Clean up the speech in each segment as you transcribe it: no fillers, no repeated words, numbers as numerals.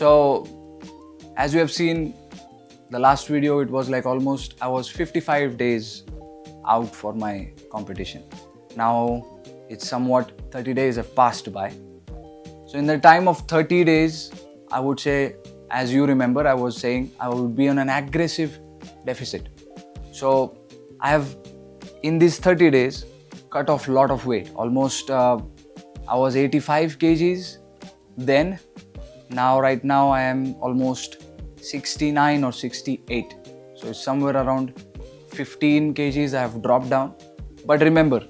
So as you have seen the last video, it was like almost I was 55 days out for my competition. Now it's somewhat 30 days have passed by. So in the time of 30 days, I would say, as you remember, I was saying I would be on an aggressive deficit. So I have, in these 30 days, cut off a lot of weight. Almost, I was 85 kgs then. Right now I am almost 69 or 68. So it's somewhere around 15 kgs I have dropped down. But remember,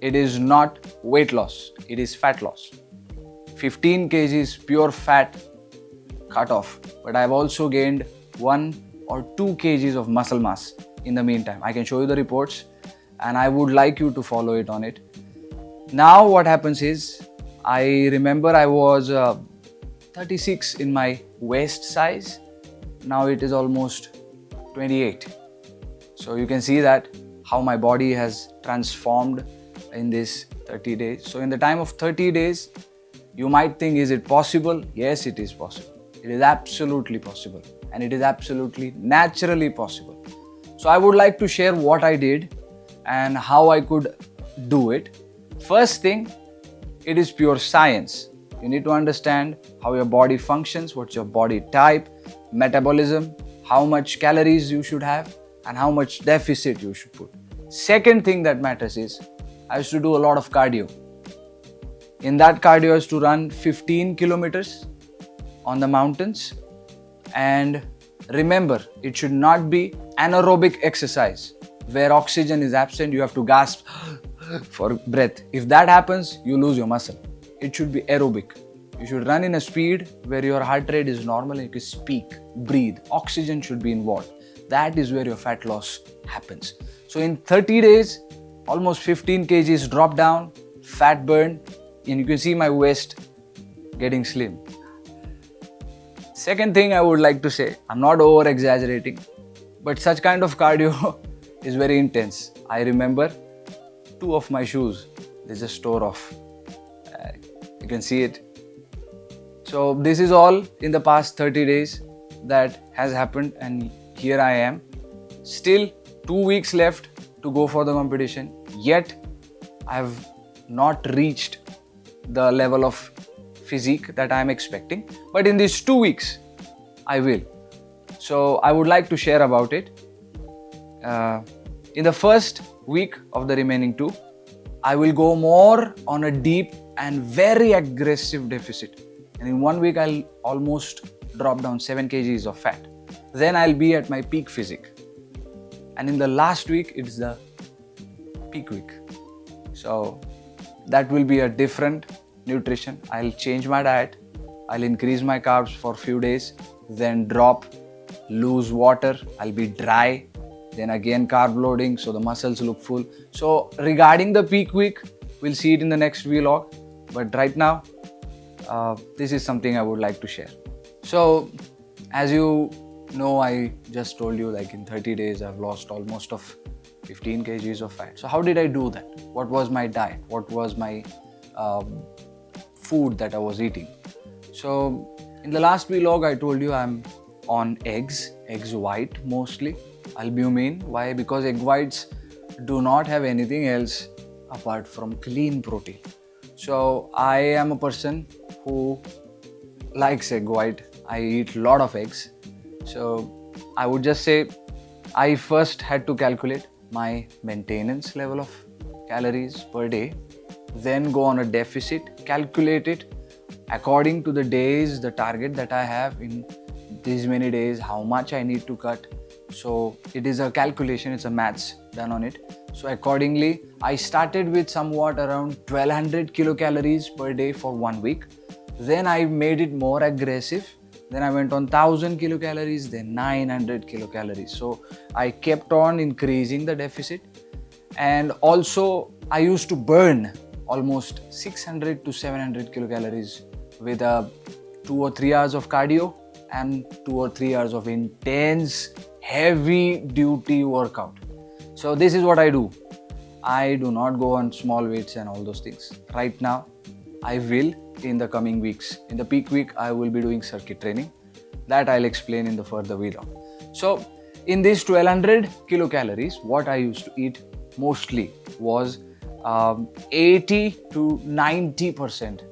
it is not weight loss, it is fat loss. 15 kgs pure fat cut off, but I've also gained 1 or 2 kgs of muscle mass in the meantime. I can show you the reports and I would like you to follow it on it. Now what happens is, I remember I was 36 in my waist size. Now it is almost 28. So you can see that how my body has transformed in this 30 days. So in the time of 30 days, you might think, is it possible? Yes, it is possible. It is absolutely possible, and it is absolutely naturally possible. So I would like to share what I did and how I could do it. First thing, it is pure science. You need to understand how your body functions, what's your body type, metabolism, how much calories you should have, and how much deficit you should put. Second thing that matters is, I used to do a lot of cardio. In that cardio, I used to run 15 kilometers on the mountains. And remember, it should not be anaerobic exercise where oxygen is absent, you have to gasp for breath. If that happens, you lose your muscle. It should be aerobic. You should run in a speed where your heart rate is normal and you can speak, breathe. Oxygen should be involved. That is where your fat loss happens. So in 30 days, almost 15 kgs drop down, fat burn, and you can see my waist getting slim. Second thing I would like to say, I'm not over exaggerating, but such kind of cardio is very intense. I remember 2 of my shoes, they just tore off. You can see it. So this is all in the past 30 days that has happened, and here I am. Still 2 weeks left to go for the competition, yet I have not reached the level of physique that I am expecting. But in these 2 weeks, I will. So I would like to share about it. In the first week of the remaining 2, I will go more on a deep and very aggressive deficit. And in 1 week, I'll almost drop down 7 kgs of fat. Then I'll be at my peak physique. And in the last week, it's the peak week. So that will be a different nutrition. I'll change my diet. I'll increase my carbs for a few days, then drop, lose water. I'll be dry. Then again carb loading, so the muscles look full. So regarding the peak week, we'll see it in the next vlog. But right now, this is something I would like to share. So as you know, I just told you, like in 30 days, I've lost almost of 15 kgs of fat. So how did I do that? What was my diet? What was my food that I was eating? So in the last vlog, I told you I'm on eggs white mostly, albumin. Why? Because egg whites do not have anything else apart from clean protein. So I am a person who likes egg white. I eat a lot of eggs. So I would just say, I first had to calculate my maintenance level of calories per day, then go on a deficit, calculate it according to the days, the target that I have in these many days, how much I need to cut. So it is a calculation, it's a maths done on it. So accordingly, I started with somewhat around 1200 kilocalories per day for 1 week. Then I made it more aggressive. Then I went on 1000 kilocalories, then 900 kilocalories. So I kept on increasing the deficit. And also I used to burn almost 600 to 700 kilocalories with 2 or 3 hours of cardio and 2 or 3 hours of intense heavy duty workout. So this is what I do. I do not go on small weights and all those things. Right now, I will in the coming weeks. In the peak week, I will be doing circuit training. That I'll explain in the further video. So in these 1200 kilocalories, what I used to eat mostly was 80 to 90%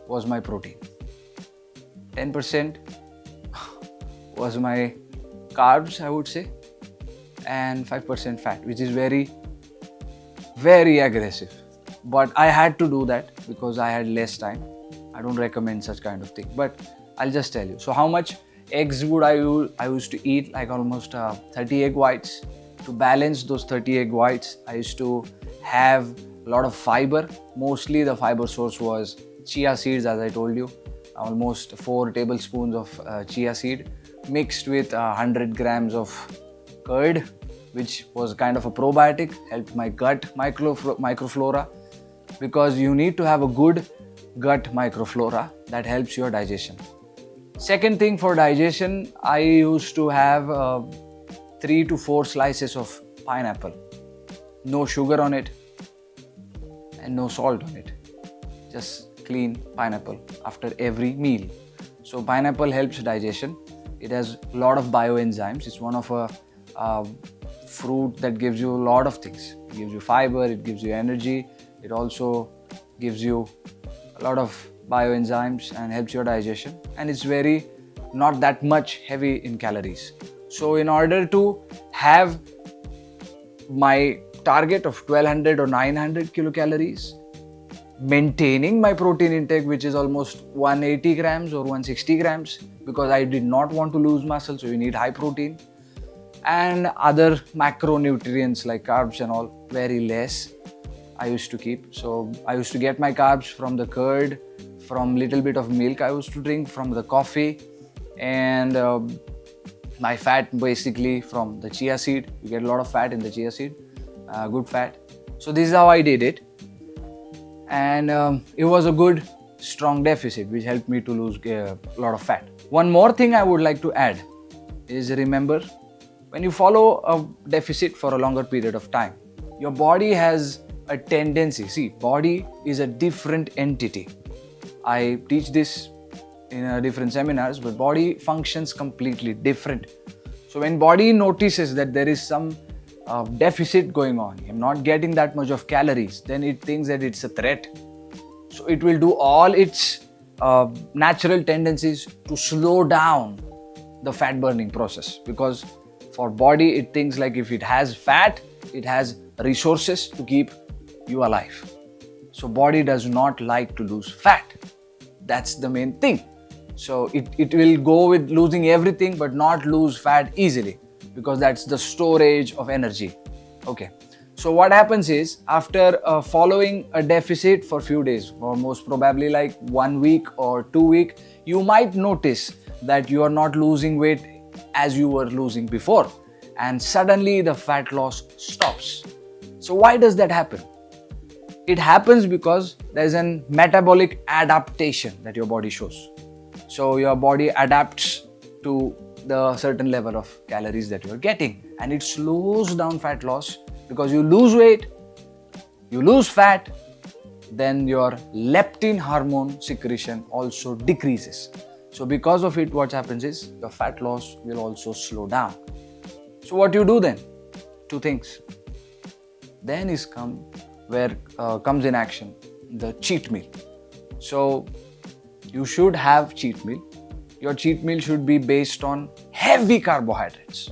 was my protein. 10% was my carbs, I would say, and 5% fat, which is very, very aggressive. But I had to do that because I had less time. I don't recommend such kind of thing, but I'll just tell you. So how much eggs would I used to eat? Like almost 30 egg whites. To balance those 30 egg whites, I used to have a lot of fiber. Mostly the fiber source was chia seeds, as I told you. Almost 4 tablespoons of chia seed mixed with 100 grams of curd, which was kind of a probiotic, helped my gut microflora, because you need to have a good gut microflora that helps your digestion. Second thing, for digestion, I used to have 3 to 4 slices of pineapple. No sugar on it and no salt on it. Just clean pineapple after every meal. So pineapple helps digestion. It has a lot of bioenzymes. It's one of a fruit that gives you a lot of things. It gives you fiber, it gives you energy. It also gives you a lot of bioenzymes and helps your digestion. And it's very not that much heavy in calories. So in order to have my target of 1200 or 900 kilocalories, maintaining my protein intake, which is almost 180 grams or 160 grams, because I did not want to lose muscle, so you need high protein, and other macronutrients like carbs and all, very less I used to keep. So I used to get my carbs from the curd, from little bit of milk I used to drink, from the coffee, and my fat basically from the chia seed. You get a lot of fat in the chia seed, good fat. So this is how I did it. And it was a good strong deficit which helped me to lose a lot of fat. One more thing I would like to add is, remember, when you follow a deficit for a longer period of time, your body has a tendency. See, body is a different entity. I teach this in different seminars, but body functions completely different. So when body notices that there is some deficit going on, I'm not getting that much of calories, then it thinks that it's a threat. So it will do all its natural tendencies to slow down the fat burning process, because for body it thinks like if it has fat, it has resources to keep you alive. So body does not like to lose fat. That's the main thing. So it will go with losing everything but not lose fat easily, because that's the storage of energy. Okay. So what happens is, after following a deficit for few days, or most probably like 1 week or 2 weeks, you might notice that you are not losing weight as you were losing before, and suddenly the fat loss stops. So why does that happen? It happens because there's a metabolic adaptation that your body shows. So your body adapts to the certain level of calories that you're getting, and it slows down fat loss, because you lose weight, you lose fat, then your leptin hormone secretion also decreases. So because of it, what happens is your fat loss will also slow down. So what you do then? 2 things. Then comes in action the cheat meal. So you should have cheat meal. Your cheat meal should be based on heavy carbohydrates.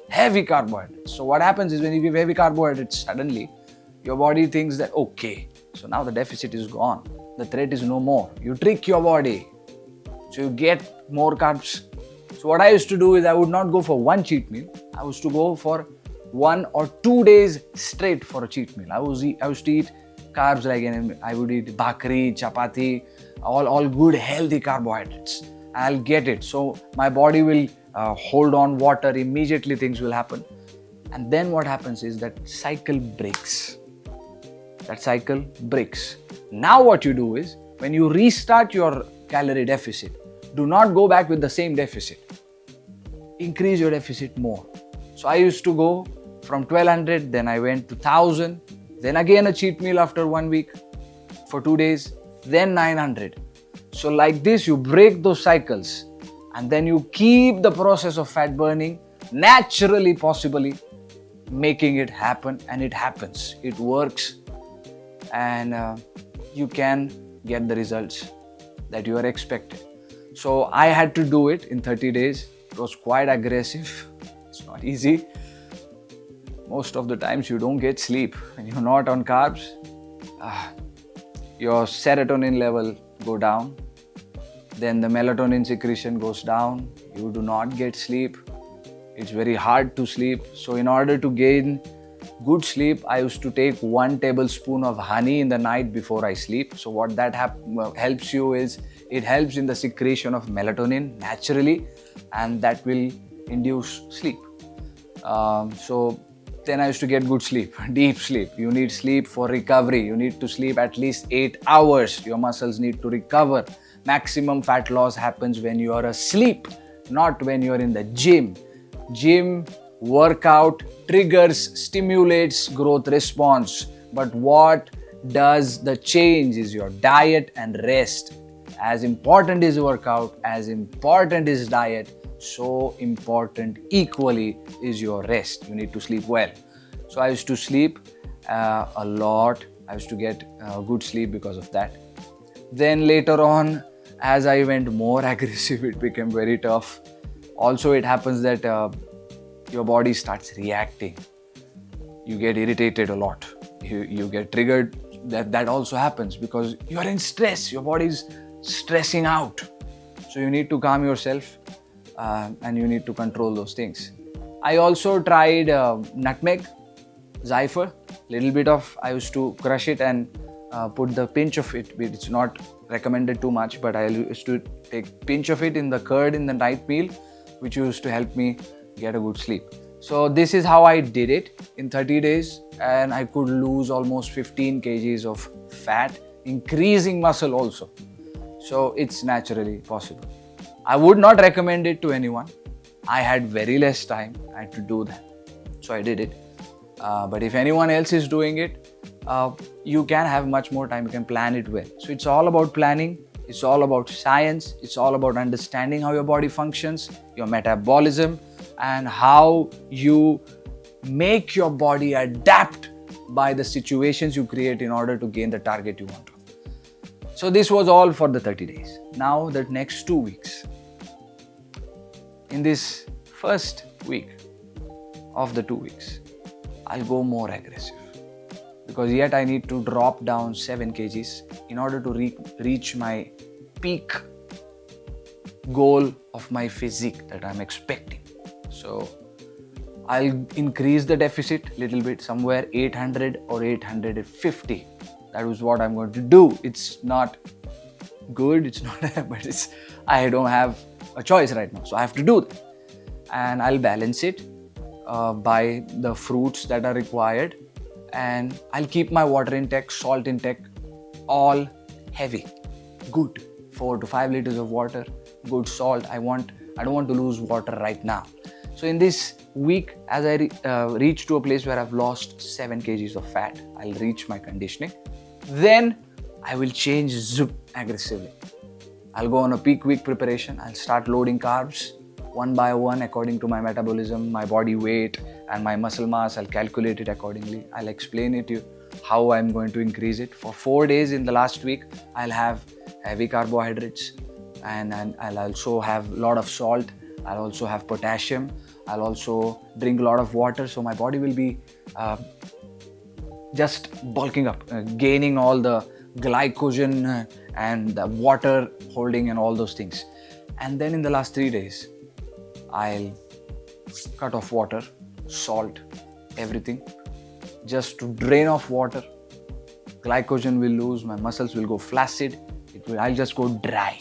Heavy carbohydrates. So what happens is, when you give heavy carbohydrates, suddenly your body thinks that, okay, so now the deficit is gone. The threat is no more. You trick your body. So you get more carbs. So what I used to do is, I would not go for one cheat meal. I used to go for 1 or 2 days straight for a cheat meal. I used to eat carbs, like I would eat bhakri, chapati, all good healthy carbohydrates. I'll get it. So my body will hold on water, immediately things will happen. And then what happens is that cycle breaks. That cycle breaks. Now what you do is, when you restart your calorie deficit, do not go back with the same deficit. Increase your deficit more. So I used to go from 1200, then I went to 1000, then again a cheat meal after 1 week for 2 days, then 900. So like this, you break those cycles and then you keep the process of fat burning naturally, possibly making it happen, and it happens. It works, and you can get the results that you are expecting. So I had to do it in 30 days. It was quite aggressive. It's not easy. Most of the times you don't get sleep. When you're not on carbs, your serotonin level go down. Then the melatonin secretion goes down. You do not get sleep. It's very hard to sleep. So in order to gain good sleep, I used to take 1 tablespoon of honey in the night before I sleep. So what that helps you is, it helps in the secretion of melatonin naturally, and that will induce sleep. So then I used to get good sleep, deep sleep. You need sleep for recovery. You need to sleep at least 8 hours. Your muscles need to recover. Maximum fat loss happens when you are asleep, not when you are in the gym. Gym workout triggers, stimulates growth response. But what does the change is your diet and rest. As important is workout, as important is diet, so important equally is your rest. You need to sleep well. So I used to sleep a lot. I used to get good sleep because of that. Then later on, as I went more aggressive, it became very tough. Also, it happens that your body starts reacting. You get irritated a lot. You get triggered. That also happens because you are in stress. Your body is stressing out. So you need to calm yourself and you need to control those things. I also tried nutmeg, zephyr, little bit of, I used to crush it and put the pinch of it. It's not recommended too much, but I used to take pinch of it in the curd in the night meal, which used to help me get a good sleep. So this is how I did it in 30 days, and I could lose almost 15 kgs of fat, increasing muscle also. So it's naturally possible. I would not recommend it to anyone. I had very less time. I had to do that. So I did it. But if anyone else is doing it, you can have much more time. You can plan it well. So it's all about planning. It's all about science. It's all about understanding how your body functions, your metabolism, and how you make your body adapt by the situations you create in order to gain the target you want to. So this was all for the 30 days. Now the next 2 weeks. In this first week of the 2 weeks, I'll go more aggressive because yet I need to drop down 7 kgs in order to reach my peak goal of my physique that I'm expecting. So I'll increase the deficit a little bit, somewhere 800 or 850. That is what I'm going to do. It's not good, it's not, but I don't have a choice right now. So I have to do that. And I'll balance it by the fruits that are required. And I'll keep my water intake, salt intake, all heavy. Good. 4 to 5 liters of water, good salt. I don't want to lose water right now. So in this week, as I reach to a place where I've lost 7 kgs of fat, I'll reach my conditioning. Then I will change aggressively. I'll go on a peak week preparation. I'll start loading carbs one by one according to my metabolism, my body weight, and my muscle mass. I'll calculate it accordingly. I'll explain it to you how I'm going to increase it. For 4 days in the last week, I'll have heavy carbohydrates and I'll also have a lot of salt. I'll also have potassium. I'll also drink a lot of water. So my body will be just bulking up, gaining all the glycogen and the water holding and all those things. And then in the last 3 days, I'll cut off water, salt, everything, just to drain off water. Glycogen will lose, my muscles will go flaccid, I'll just go dry.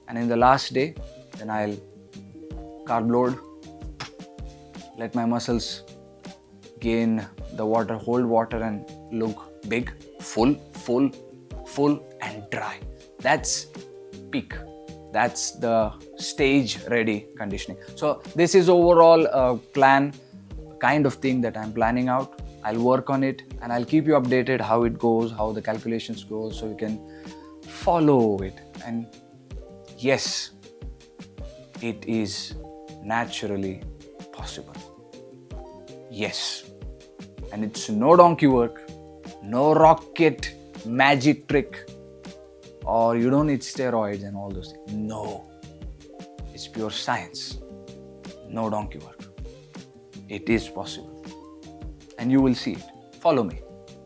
And in the last day, then I'll carb load, let my muscles gain the water, hold water and look big, full and dry. That's peak. That's the stage ready conditioning. So this is overall a plan kind of thing that I'm planning out. I'll work on it and I'll keep you updated how it goes, how the calculations go, so you can follow it. And yes, it is naturally possible. Yes. And it's no donkey work, no rocket magic trick, or you don't need steroids and all those things. No. It's pure science. No donkey work. It is possible. And you will see it. Follow me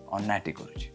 on Natty Guruji.